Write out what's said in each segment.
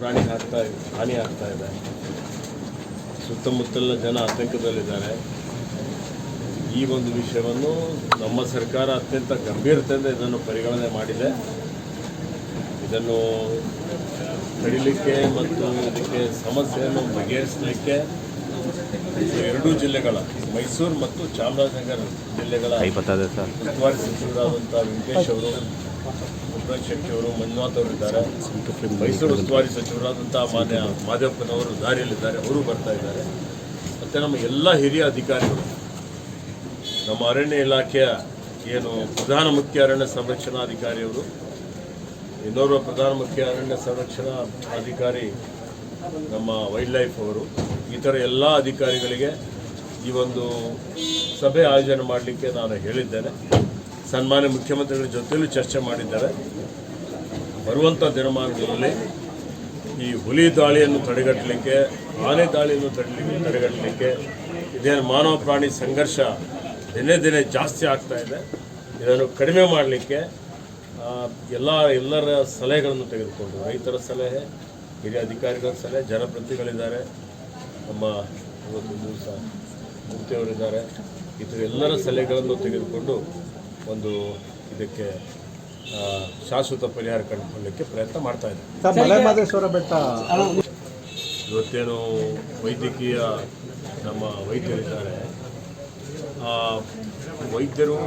ಪ್ರಾಣಿ ಹಾನಿ ಆಗ್ತಾ ಇದೆ. ಸುತ್ತಮುತ್ತಲಿನ ಜನ ಆತಂಕದಲ್ಲಿದ್ದಾರೆ. ಈ ಒಂದು ವಿಷಯವನ್ನು ನಮ್ಮ ಸರ್ಕಾರ ಅತ್ಯಂತ ಗಂಭೀರತೆಯಿಂದ ಇದನ್ನು ಪರಿಗಣನೆ ಮಾಡಿದೆ. ಇದನ್ನು ತಡಿಲಿಕ್ಕೆ ಮತ್ತು ಇದಕ್ಕೆ ಸಮಸ್ಯೆಯನ್ನು ಬಗೆಹರಿಸಲಿಕ್ಕೆ ಎರಡೂ ಜಿಲ್ಲೆಗಳ ಮೈಸೂರು ಮತ್ತು ಚಾಮರಾಜನಗರ ಜಿಲ್ಲೆಗಳ ಉಸ್ತುವಾರಿ ಸಚಿವರಾದಂಥ ವೆಂಕಟೇಶ್ ಅವರು, ಉಪೇಂದ್ರ ಶೆಟ್ಟಿ ಅವರು, ಮಂಜುನಾಥ್ ಅವರು ಇದ್ದಾರೆ. ಮೈಸೂರು ಉಸ್ತುವಾರಿ ಸಚಿವರಾದಂಥ ಮಾದೇವಪ್ಪನವರು ದಾರಿಯಲ್ಲಿದ್ದಾರೆ, ಅವರು ಬರ್ತಾ ಇದ್ದಾರೆ. ಮತ್ತು ನಮ್ಮ ಎಲ್ಲ ಹಿರಿಯ ಅಧಿಕಾರಿಗಳು, ನಮ್ಮ ಅರಣ್ಯ ಇಲಾಖೆಯ ಏನು ಪ್ರಧಾನ ಮುಖ್ಯ ಅರಣ್ಯ ಸಂರಕ್ಷಣಾಧಿಕಾರಿಯವರು, ಇನ್ನೋರ್ವ ಪ್ರಧಾನ ಮುಖ್ಯ ಅರಣ್ಯ ಸಂರಕ್ಷಣಾ ಅಧಿಕಾರಿ ನಮ್ಮ ವೈಲ್ಡ್ ಲೈಫ್ ಅವರು, ಈ ಥರ ಎಲ್ಲ ಅಧಿಕಾರಿಗಳಿಗೆ ಈ ಒಂದು ಸಭೆ ಆಯೋಜನೆ ಮಾಡಲಿಕ್ಕೆ ನಾನು ಹೇಳಿದ್ದೇನೆ. ಸನ್ಮಾನ್ಯ ಮುಖ್ಯಮಂತ್ರಿಗಳ ಜೊತೆಯಲ್ಲೂ ಚರ್ಚೆ ಮಾಡಿದ್ದಾರೆ. ಬರುವಂಥ ದಿನಮಾನಗಳಲ್ಲಿ ಈ ಹುಲಿ ದಾಳಿಯನ್ನು ತಡೆಗಟ್ಟಲಿಕ್ಕೆ, ಆನೆ ದಾಳಿಯನ್ನು ತಡೆಗಟ್ಟಲಿಕ್ಕೆ, ಇದೇನು ಮಾನವ ಪ್ರಾಣಿ ಸಂಘರ್ಷ ದಿನೇ ದಿನೇ ಜಾಸ್ತಿ ಆಗ್ತಾ ಇದೆ, ಇದನ್ನು ಕಡಿಮೆ ಮಾಡಲಿಕ್ಕೆ ಎಲ್ಲರ ಸಲಹೆಗಳನ್ನು ತೆಗೆದುಕೊಂಡು, ರೈತರ ಸಲಹೆ, ಹಿರಿಯ ಅಧಿಕಾರಿಗಳ ಸಲಹೆ, ಜನಪ್ರತಿನಿಧಿಗಳಿದ್ದಾರೆ, ನಮ್ಮ ಇವತ್ತು ದಿವಸ ಮೂರ್ತಿಯವರಿದ್ದಾರೆ, ಈ ಥರ ಎಲ್ಲರ ಸಲಹೆಗಳನ್ನು ತೆಗೆದುಕೊಂಡು ಒಂದು ಇದಕ್ಕೆ ಶಾಶ್ವತ ಪರಿಹಾರ ಕಂಡುಕೊಳ್ಳಲಿಕ್ಕೆ ಪ್ರಯತ್ನ ಮಾಡ್ತಾ ಇದ್ದಾರೆ. ಮಲೆಮಹದೇಶ್ವರ ಬೆಟ್ಟ ಇವತ್ತೇನು ವೈದ್ಯಕೀಯ ನಮ್ಮ ವೈದ್ಯರಿದ್ದಾರೆ, ಆ ವೈದ್ಯರು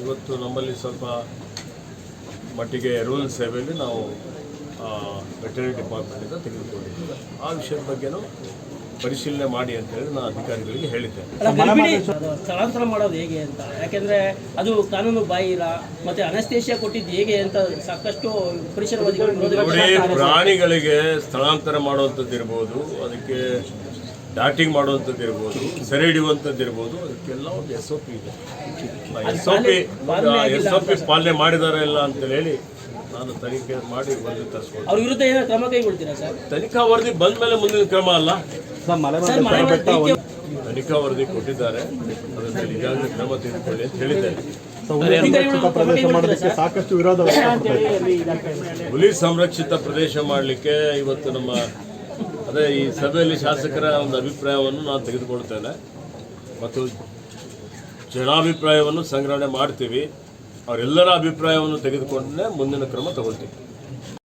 ಇವತ್ತು ನಮ್ಮಲ್ಲಿ ಸ್ವಲ್ಪ ಮಟ್ಟಿಗೆ ರೂರಲ್ ಸೇವೆಯಲ್ಲಿ ನಾವು ವೆಟರ್ನರಿ ಡಿಪಾರ್ಟ್ಮೆಂಟಿಂದ ತೆಗೆದುಕೊಂಡಿದ್ದೇವೆ. ಆ ವಿಷಯದ ಬಗ್ಗೆನೂ ಪರಿಶೀಲನೆ ಮಾಡಿ ಅಂತ ಹೇಳಿ ನಾನು ಅಧಿಕಾರಿಗಳಿಗೆ ಹೇಳಿದ್ದೇನೆ. ಸ್ಥಳಾಂತರ ಮಾಡೋದು ಹೇಗೆ ಅಂತ, ಯಾಕೆಂದರೆ ಅದು ಕಾನೂನು ಬಾಹಿರ, ಮತ್ತು ಅನಸ್ತೇಶಿಯಾ ಕೊಟ್ಟಿದ್ದು ಹೇಗೆ ಅಂತ ಸಾಕಷ್ಟು ಪರಿಸರವಾದಿಗಳು ನೋಡಿ, ಪ್ರಾಣಿಗಳಿಗೆ ಸ್ಥಳಾಂತರ ಮಾಡುವಂಥದ್ದು ಇರ್ಬೋದು, ಅದಕ್ಕೆ ಡಾಟಿಂಗ್ ಮಾಡುವಂಥದ್ದು ಇರ್ಬೋದು, ಸೆರೆ ಹಿಡಿಯುವಂಥದ್ದು ಇರ್ಬೋದು, ಅದಕ್ಕೆಲ್ಲ ಒಂದು SOP ಇದೆ. SOP ಪಾಲನೆ ಮಾಡಿದಾರ ಇಲ್ಲ ಅಂತೇಳಿ ಹೇಳಿ ನಾನು ತನಿಖೆ ಮಾಡಿ ವರದಿ ತರಿಸ್ಕೊಂಡು ಅವ್ರ ವಿರುದ್ಧ ಏನೋ ಕ್ರಮ ಕೈಗೊಳ್ತೀರಾ ಸರ್? ತನಿಖಾ ವರದಿ ಬಂದ ಮೇಲೆ ಮುಂದಿನ ಕ್ರಮ ಅಲ್ಲ. ತನಿಖಾ ವರದಿ ಕೊಟ್ಟಿದ್ದಾರೆ, ಅದರಲ್ಲಿ ಈಗಾಗಲೇ ಕ್ರಮ ತೆಗೆದುಕೊಳ್ಳಿ ಅಂತ ಹೇಳಿದ್ದಾರೆ. ಸಾಕಷ್ಟು ವಿರೋಧ. ಹುಲಿ ಸಂರಕ್ಷಿತ ಪ್ರದೇಶ ಮಾಡಲಿಕ್ಕೆ ಇವತ್ತು ನಮ್ಮ ಅದೇ ಈ ಸಭೆಯಲ್ಲಿ ಶಾಸಕರ ಒಂದು ಅಭಿಪ್ರಾಯವನ್ನು ನಾನು ತೆಗೆದುಕೊಳ್ತೇನೆ ಮತ್ತು ಜನಾಭಿಪ್ರಾಯವನ್ನು ಸಂಗ್ರಹಣೆ ಮಾಡ್ತೀವಿ. ಅವರೆಲ್ಲರ ಅಭಿಪ್ರಾಯವನ್ನು ತೆಗೆದುಕೊಂಡೇ ಮುಂದಿನ ಕ್ರಮ ತಗೊಳ್ತೀವಿ.